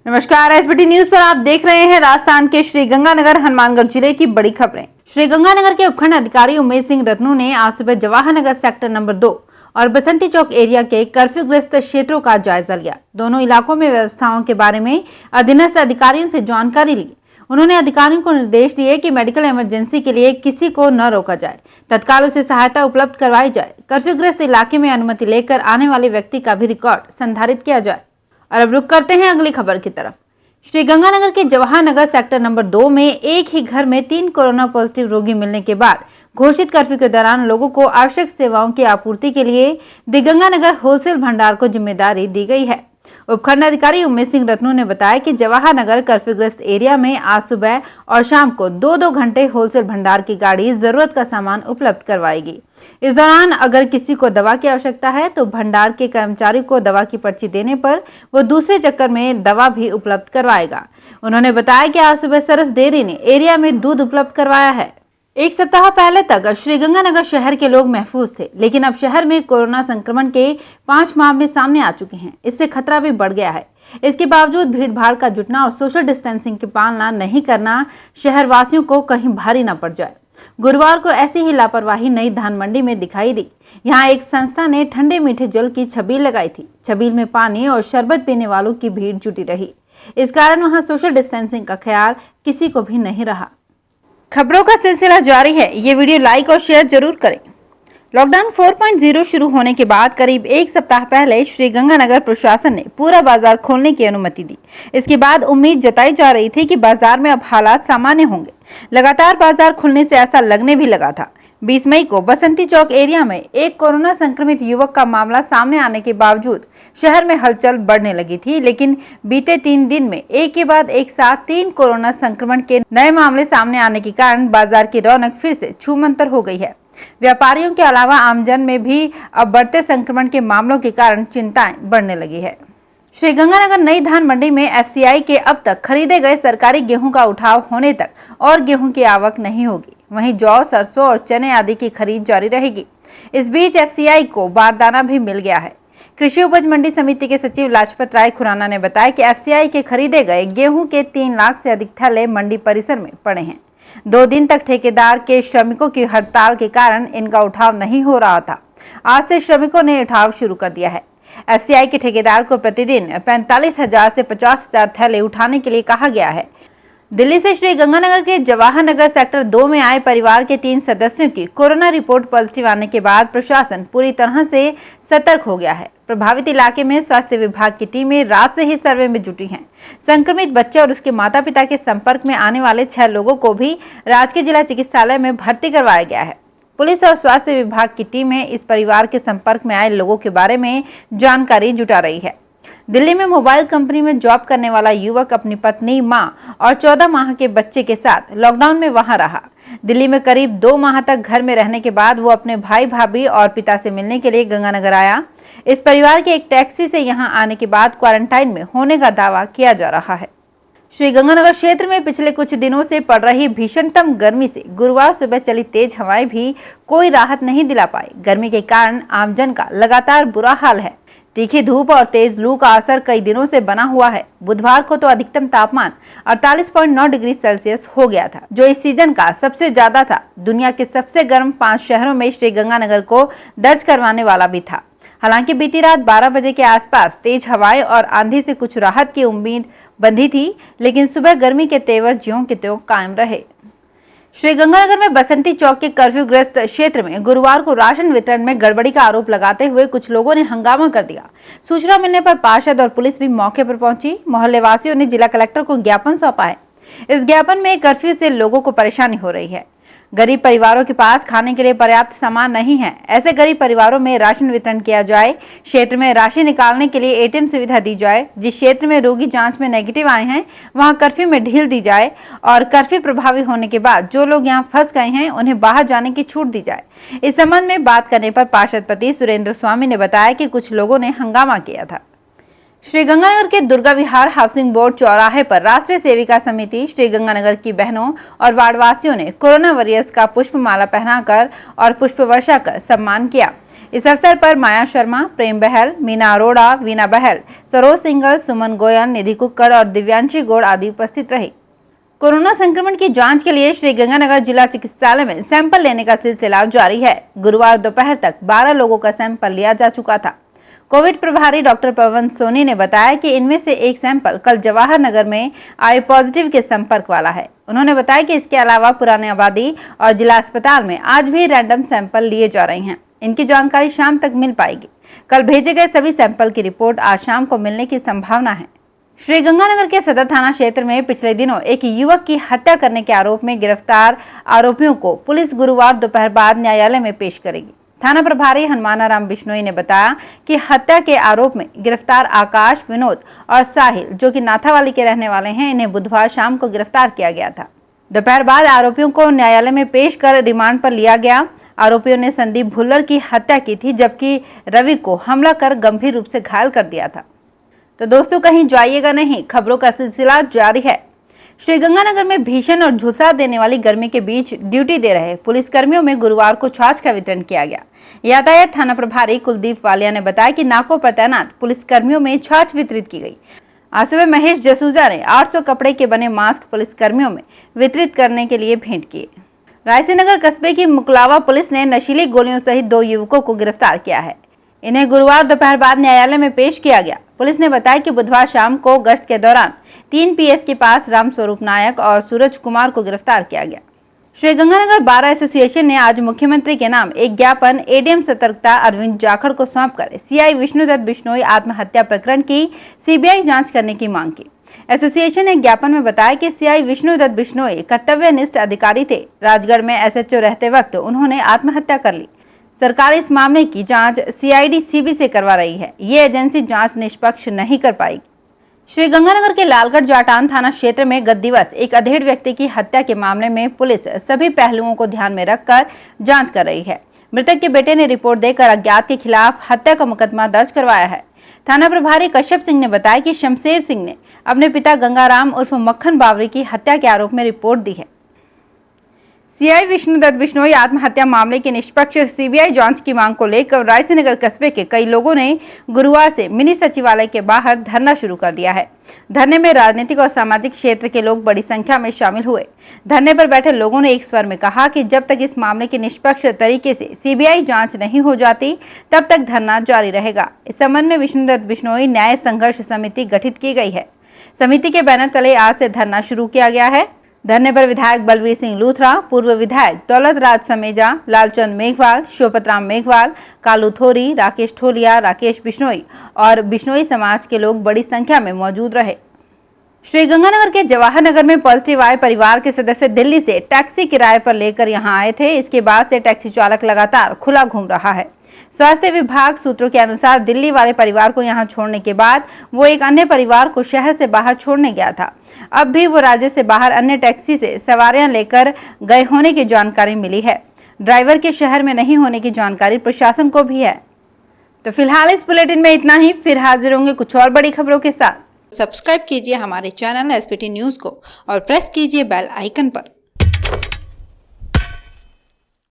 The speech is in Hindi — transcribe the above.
नमस्कार, एसबीटी न्यूज पर आप देख रहे हैं राजस्थान के श्रीगंगानगर हनुमानगढ़ जिले की बड़ी खबरें। श्रीगंगानगर के उपखंड अधिकारी उमेश सिंह रत्नू ने आज सुबह जवाहर नगर सेक्टर नंबर 2 और बसंती चौक एरिया के कर्फ्यूग्रस्त क्षेत्रों का जायजा लिया। दोनों इलाकों में व्यवस्थाओं के बारे में अधीनस्थ अधिकारियों से जानकारी ली। उन्होंने अधिकारियों को निर्देश दिए कि मेडिकल इमरजेंसी के लिए किसी को न रोका जाए, तत्काल उसे सहायता उपलब्ध करवाई जाए। कर्फ्यूग्रस्त इलाके में अनुमति लेकर आने वाले व्यक्ति का भी रिकॉर्ड संधारित किया जाए। और अब रुक करते हैं अगली खबर की तरफ। श्रीगंगानगर के जवाहर नगर सेक्टर नंबर 2 में एक ही घर में 3 कोरोना पॉजिटिव रोगी मिलने के बाद घोषित कर्फ्यू के दौरान लोगों को आवश्यक सेवाओं की आपूर्ति के लिए दिगंगानगर होलसेल भंडार को जिम्मेदारी दी गई है। उपखंड अधिकारी उमेश सिंह रत्नू ने बताया कि जवाहर नगर कर्फ्यूग्रस्त एरिया में आज सुबह और शाम को 2-2 घंटे होलसेल भंडार की गाड़ी जरूरत का सामान उपलब्ध करवाएगी। इस दौरान अगर किसी को दवा की आवश्यकता है तो भंडार के कर्मचारी को दवा की पर्ची देने पर वो दूसरे चक्कर में दवा भी उपलब्ध करवाएगा। उन्होंने बताया कि आज सुबह सरस डेयरी ने एरिया में दूध उपलब्ध करवाया है। एक सप्ताह पहले तक श्रीगंगानगर शहर के लोग महफूज थे, लेकिन अब शहर में कोरोना संक्रमण के 5 मामले सामने आ चुके हैं। इससे खतरा भी बढ़ गया है। इसके बावजूद भीड़ भाड़ का जुटना और सोशल डिस्टेंसिंग की पालना नहीं करना शहर वासियों को कहीं भारी न पड़ जाए। गुरुवार को ऐसी ही लापरवाही नई धान मंडी में दिखाई दी। यहाँ एक संस्था ने ठंडे मीठे जल की छबील लगाई थी। छबील में पानी और शरबत पीने वालों की भीड़ जुटी रही। इस कारण वहाँ सोशल डिस्टेंसिंग का ख्याल किसी को भी नहीं रहा। खबरों का सिलसिला जारी है, ये वीडियो लाइक और शेयर जरूर करें। लॉकडाउन 4.0 शुरू होने के बाद करीब एक सप्ताह पहले श्रीगंगानगर प्रशासन ने पूरा बाजार खोलने की अनुमति दी। इसके बाद उम्मीद जताई जा रही थी कि बाजार में अब हालात सामान्य होंगे। लगातार बाजार खुलने से ऐसा लगने भी लगा था। 20 मई को बसंती चौक एरिया में एक कोरोना संक्रमित युवक का मामला सामने आने के बावजूद शहर में हलचल बढ़ने लगी थी, लेकिन बीते 3 दिन में एक के बाद एक साथ 3 कोरोना संक्रमण के नए मामले सामने आने के कारण बाजार की रौनक फिर से छूमंतर हो गई है। व्यापारियों के अलावा आमजन में भी अब बढ़ते संक्रमण के मामलों के कारण चिंताएं बढ़ने लगी है। श्रीगंगानगर नई धान मंडी में एफसीआई के अब तक खरीदे गए सरकारी गेहूं का उठाव होने तक और गेहूं की आवक नहीं होगी। वहीं जौ, सरसों और चने आदि की खरीद जारी रहेगी। इस बीच एफसीआई को बारदाना भी मिल गया है। कृषि उपज मंडी समिति के सचिव लाजपत राय खुराना ने बताया कि एफसीआई के खरीदे गए गेहूं के 3 लाख से अधिक थैले मंडी परिसर में पड़े हैं। 2 दिन तक ठेकेदार के श्रमिकों की हड़ताल के कारण इनका उठाव नहीं हो रहा था। आज से श्रमिकों ने उठाव शुरू कर दिया है। एफसीआई के ठेकेदार को प्रतिदिन 45,000 से 50,000 थैले उठाने के लिए कहा गया है। दिल्ली से श्रीगंगानगर के जवाहर नगर सेक्टर 2 में आए परिवार के 3 सदस्यों की कोरोना रिपोर्ट पॉजिटिव आने के बाद प्रशासन पूरी तरह से सतर्क हो गया है। प्रभावित इलाके में स्वास्थ्य विभाग की टीमें रात से ही सर्वे में जुटी हैं। संक्रमित बच्चे और उसके माता पिता के संपर्क में आने वाले 6 लोगों को भी राजकीय जिला चिकित्सालय में भर्ती करवाया गया है। पुलिस और स्वास्थ्य विभाग की टीमें इस परिवार के संपर्क में आए लोगों के बारे में जानकारी जुटा रही है। दिल्ली में मोबाइल कंपनी में जॉब करने वाला युवक अपनी पत्नी, मां और 14 माह के बच्चे के साथ लॉकडाउन में वहां रहा। दिल्ली में करीब 2 माह तक घर में रहने के बाद वो अपने भाई, भाभी और पिता से मिलने के लिए गंगानगर आया। इस परिवार के एक टैक्सी से यहां आने के बाद क्वारंटाइन में होने का दावा किया जा रहा है। श्रीगंगानगर क्षेत्र में पिछले कुछ दिनों से पड़ रही भीषणतम गर्मी से गुरुवार सुबह चली तेज हवाएं भी कोई राहत नहीं दिला पाई। गर्मी के कारण आमजन का लगातार बुरा हाल है। तीखी धूप और तेज लू का असर कई दिनों से बना हुआ है। बुधवार को तो अधिकतम तापमान 48.9 डिग्री सेल्सियस हो गया था, जो इस सीजन का सबसे ज्यादा था। दुनिया के सबसे गर्म 5 शहरों में श्रीगंगानगर को दर्ज करवाने वाला भी था। हालांकि बीती रात 12 बजे के आसपास तेज हवाएं और आंधी से कुछ राहत की उम्मीद बंधी थी, लेकिन सुबह गर्मी के तेवर ज्यों के त्यों कायम रहे। श्रीगंगानगर में बसंती चौक के कर्फ्यूग्रस्त क्षेत्र में गुरुवार को राशन वितरण में गड़बड़ी का आरोप लगाते हुए कुछ लोगों ने हंगामा कर दिया। सूचना मिलने पर पार्षद और पुलिस भी मौके पर पहुंची। मोहल्ले वासियों ने जिला कलेक्टर को ज्ञापन सौंपा है। इस ज्ञापन में कर्फ्यू से लोगों को परेशानी हो रही है। गरीब परिवारों के पास खाने के लिए पर्याप्त सामान नहीं है। ऐसे गरीब परिवारों में राशन वितरण किया जाए। क्षेत्र में राशि निकालने के लिए एटीएम सुविधा दी जाए। जिस क्षेत्र में रोगी जांच में नेगेटिव आए हैं वहां कर्फ्यू में ढील दी जाए और कर्फ्यू प्रभावी होने के बाद जो लोग यहां फंस गए हैं उन्हें बाहर जाने की छूट दी जाए। इस संबंध में बात करने पर पार्षद पति सुरेंद्र स्वामी ने बताया कि कुछ लोगों ने हंगामा किया था। श्रीगंगानगर के दुर्गा विहार हाउसिंग बोर्ड चौराहे पर राष्ट्रीय सेविका समिति श्रीगंगानगर की बहनों और वार्डवासियों ने कोरोना वॉरियर्स का पुष्प माला पहनाकर और पुष्प वर्षा कर सम्मान किया। इस अवसर पर माया शर्मा, प्रेम बहल, मीना अरोड़ा, वीना बहल, सरोज सिंघल, सुमन गोयल, निधि कुक्कड़ और दिव्यांशी गौड़ आदि उपस्थित रहे। कोरोना संक्रमण की जांच के लिए श्रीगंगानगर जिला चिकित्सालय में सैंपल लेने का सिलसिला जारी है। गुरुवार दोपहर तक 12 लोगों का सैंपल लिया जा चुका था। कोविड प्रभारी डॉक्टर पवन सोनी ने बताया कि इनमें से एक सैंपल कल जवाहर नगर में आए पॉजिटिव के संपर्क वाला है। उन्होंने बताया कि इसके अलावा पुराने आबादी और जिला अस्पताल में आज भी रैंडम सैंपल लिए जा रहे हैं। इनकी जानकारी शाम तक मिल पाएगी। कल भेजे गए सभी सैंपल की रिपोर्ट आज शाम को मिलने की संभावना है। श्रीगंगानगर के सदर थाना क्षेत्र में पिछले दिनों एक युवक की हत्या करने के आरोप में गिरफ्तार आरोपियों को पुलिस गुरुवार दोपहर बाद न्यायालय में पेश करेगी। थाना प्रभारी हनुमानाराम बिश्नोई ने बताया कि हत्या के आरोप में गिरफ्तार आकाश, विनोद और साहिल, जो कि नाथावाली के रहने वाले हैं, इन्हें बुधवार शाम को गिरफ्तार किया गया था। दोपहर बाद आरोपियों को न्यायालय में पेश कर रिमांड पर लिया गया। आरोपियों ने संदीप भुल्लर की हत्या की थी, जबकि रवि को हमला कर गंभीर रूप से घायल कर दिया था। तो दोस्तों, कहीं जाइएगा नहीं, खबरों का सिलसिला जारी है। श्रीगंगानगर में भीषण और झुलसा देने वाली गर्मी के बीच ड्यूटी दे रहे पुलिस कर्मियों में गुरुवार को छाछ का वितरण किया गया। यातायात थाना प्रभारी कुलदीप वालिया ने बताया कि नाकों पर तैनात पुलिस कर्मियों में छाछ वितरित की गई। आज सुबह महेश जसूजा ने 800 कपड़े के बने मास्क पुलिस कर्मियों में वितरित करने के लिए भेंट किए। रायसीनगर कस्बे की मुकलावा पुलिस ने नशीली गोलियों सहित 2 युवकों को गिरफ्तार किया है। इन्हें गुरुवार दोपहर बाद न्यायालय में पेश किया गया। पुलिस ने बताया कि बुधवार शाम को गश्त के दौरान 3 PS के पास राम स्वरूप नायक और सूरज कुमार को गिरफ्तार किया गया। श्रीगंगानगर बार एसोसिएशन ने आज मुख्यमंत्री के नाम एक ज्ञापन एडीएम सतर्कता अरविंद जाखड़ को सौंपकर सीआई विष्णुदत्त बिश्नोई आत्महत्या प्रकरण की सीबीआई जांच करने की मांग की। एसोसिएशन ने ज्ञापन में बताया कि सीआई विष्णुदत्त बिश्नोई कर्तव्यनिष्ठ अधिकारी थे। राजगढ़ में एसएचओ रहते वक्त उन्होंने आत्महत्या कर ली। सरकार इस मामले की जांच सीआईडी सीबी से करवा रही है। ये एजेंसी जांच निष्पक्ष नहीं कर पाएगी। श्रीगंगानगर के लालगढ़ जाटान थाना क्षेत्र में गत दिवस एक अधेड़ व्यक्ति की हत्या के मामले में पुलिस सभी पहलुओं को ध्यान में रखकर जांच कर रही है। मृतक के बेटे ने रिपोर्ट देकर अज्ञात के खिलाफ हत्या का मुकदमा दर्ज करवाया है। थाना प्रभारी कश्यप सिंह ने बताया कि शमशेर सिंह ने अपने पिता गंगाराम उर्फ मक्खन बावरी की हत्या के आरोप में रिपोर्ट दी है। सीआई विष्णुदत्त बिश्नोई आत्महत्या मामले की निष्पक्ष सीबीआई जांच की मांग को लेकर रायसीनगर कस्बे के कई लोगों ने गुरुवार से मिनी सचिवालय के बाहर धरना शुरू कर दिया है। धरने में राजनीतिक और सामाजिक क्षेत्र के लोग बड़ी संख्या में शामिल हुए। धरने पर बैठे लोगों ने एक स्वर में कहा कि जब तक इस मामले की निष्पक्ष तरीके से सीबीआई जांच नहीं हो जाती, तब तक धरना जारी रहेगा। इस संबंध में विष्णुदत्त बिश्नोई न्याय संघर्ष समिति गठित की गई है। समिति के बैनर तले आज से धरना शुरू किया गया है। धरने पर विधायक बलवीर सिंह लूथरा, पूर्व विधायक दौलत राज समेजा, लालचंद मेघवाल, शिवपतराम मेघवाल, कालू थोरी, राकेश ठोलिया, राकेश बिश्नोई और बिश्नोई समाज के लोग बड़ी संख्या में मौजूद रहे। श्रीगंगानगर के जवाहर नगर में पॉजिटिव आए परिवार के सदस्य दिल्ली से टैक्सी किराए पर लेकर यहां आए थे। इसके बाद से टैक्सी चालक लगातार खुला घूम रहा है। स्वास्थ्य विभाग सूत्रों के अनुसार दिल्ली वाले परिवार को यहां छोड़ने के बाद वो एक अन्य परिवार को शहर से बाहर छोड़ने गया था। अब भी वो राज्य से बाहर अन्य टैक्सी से सवारियां लेकर गए होने की जानकारी मिली है। ड्राइवर के शहर में नहीं होने की जानकारी प्रशासन को भी है। तो फिलहाल इस बुलेटिन में इतना ही। फिर हाजिर होंगे कुछ और बड़ी खबरों के साथ। सब्सक्राइब कीजिए हमारे चैनल एसपीटी न्यूज को और प्रेस कीजिए बेल आइकन पर।